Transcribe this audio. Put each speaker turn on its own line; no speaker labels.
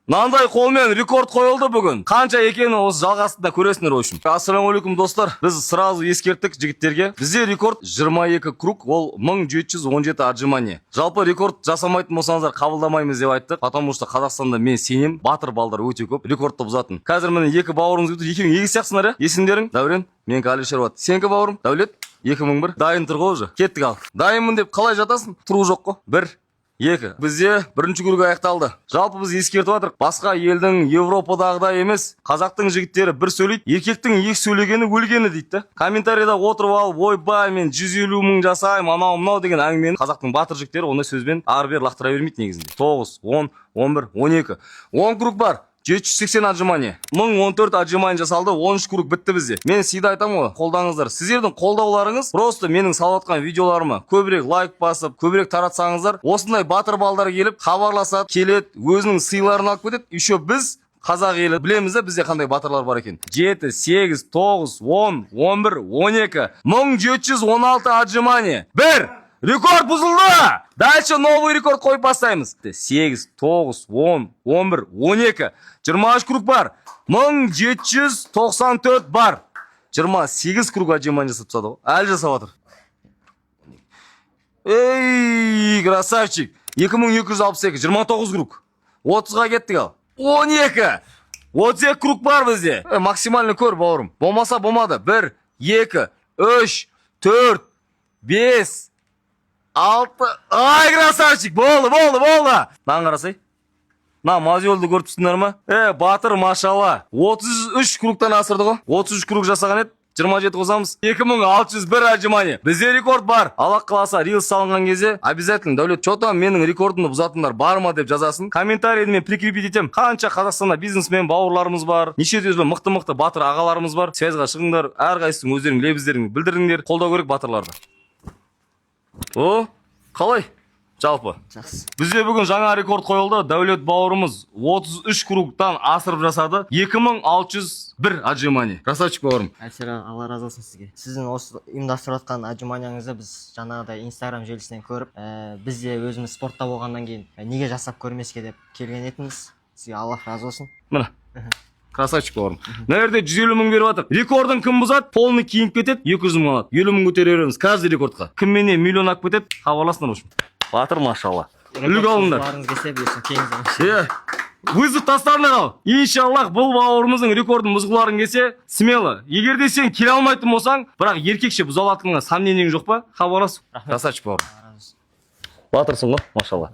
Мынандай қолмен рекорд қойылды бүгін. Қанша екені осы жалғасында көресіңдер ойшым. Ассалаумағалейкум достар. Біз сразу ескерттік жігіттерге. Бізде рекорд 22 круг, ол 1717 отжимание. Жалпы рекорд жасамайтын болсаңыздар қабылдамаймыз деп айттық. Потому что Қазақстанда мен сенем, батыр балдар өте көп, рекордты бұзатын. Қазір міне екі бауырымыз кетті. Екеуің егіз сияқтысыңдар, есімдерің? Дәурен, менікі Алишер бат. Сенікі бауырым? Дәулет? 2001. Дайын тұр ғой уже. Кеттік ал. Дайынмын деп қалай жатасың? Тұру жоқ қой. 1 2. Бізде бірінші круг аяқталды. Жалпы біз ескертіп жатырық. Басқа елдің Европадағыдай емес. Қазақтың жігіттері бір сөйлейді, еркектің екі сөйлегені өлгені дейді. Комментарийда отырып алып, ойбай мен 150 мың жасаймын, анау мынау деген әңгімені қазақтың батыр жігіттері ондай сөзбен ары бері лақтыра бермейді негізінде. 9, 10, 11, 12. 10 круг бар. 780 отжимание. 1014 отжимание жасалды, 13 круг бітті бізде. Мен сида айтамын ғой, қолдаңыздар. Сіздердің қолдауларыңыз просто менің салыватқан видеоларыма көбірек лайк басып, көбірек таратсаңыздар, осындай батыр балдар келіп, хабарласады, келеді, өзінің сыйларын алып кетеді. Еще біз қазақ елі білеміз де бізде қандай батырлар бар екен. 7, 8, 9, 10, 11, 12, 1716 отжимание. 1. Рекорд бұзылды! Дальше новый рекорд қойып бастаймыз. 8, 9, 10, 11, 12, 23 круг бар. 1794 бар. 28 круг отжимание жасап тастады ғой. Әлі жасап жатыр. Ей, красавчик. 2262, 29 круг. 30-ға кеттік ал. 12. 32 круг бар бізде. Максимальный көр, бауырым. Болмаса болмады. 1, 2, 3, 4, 5, 6. Ай, красавчик. Болды. Маған қарасай. Мазиолды көріп тұрсыңдар ма? Батыр, машалла. 33 кругтан асырды ғой. 33 круг жасаған еді. 27 қосамыз. 2601 отжимание. Бізде рекорд бар. Аллах қаласа, рилс салынған кезде обязательно Дәулет, что там менің рекордымды бұзатындар бар ма деп жазасын. Комментарийді мен прикрепить етем. Қанша Қазақстанда бизнесмен бауырларымыз бар, неше түрлі мықты батыр ағаларымыз бар. Связьға шығыңдар, әрқайсың өздерің лебіздеріңді білдіріңдер. Қолдау керек батырларды. О, қалай? Жалпы.
Жақсы.
Бізде бүгін жаңа рекорд қойылды. Дәулет бауырымыз 33 кругтан асырып жасады. 2601 отжимание. Красавчик бауырым.
Әлішер, Алла разы болсын сізге. Сіздің осы ұйымдастырып жатқан отжиманияңызды біз жаңағыдай Instagram желісінен көріп, біз де өзіміз спортта болғаннан кейін неге жасап көрмеске деп келген етіміз. Сізге Алла разы болсын.
Мына. Красавчик бауырым. Нәрде 150 мың беріп жатыр. Рекордын кім бұзады? Полный киініп кетеді, 200 мың алады. 50 мың көтере береміз каждый рекордқа. Кім менен миллион алып кетеді? Хабарласыңдар үшін. Батыр, машалла. Үлгі алыңдар. Вызов тастарына қал. Иншаллах, бұл бауырымыздың рекордын бұзғыларың келсе, смело. Егер де сен келе алмайтын болсаң, бірақ еркекше бұза алатыныңа сомнениең жоқ па? Хабарлас. Красавчик бауырым. Батырсың ғой, машалла.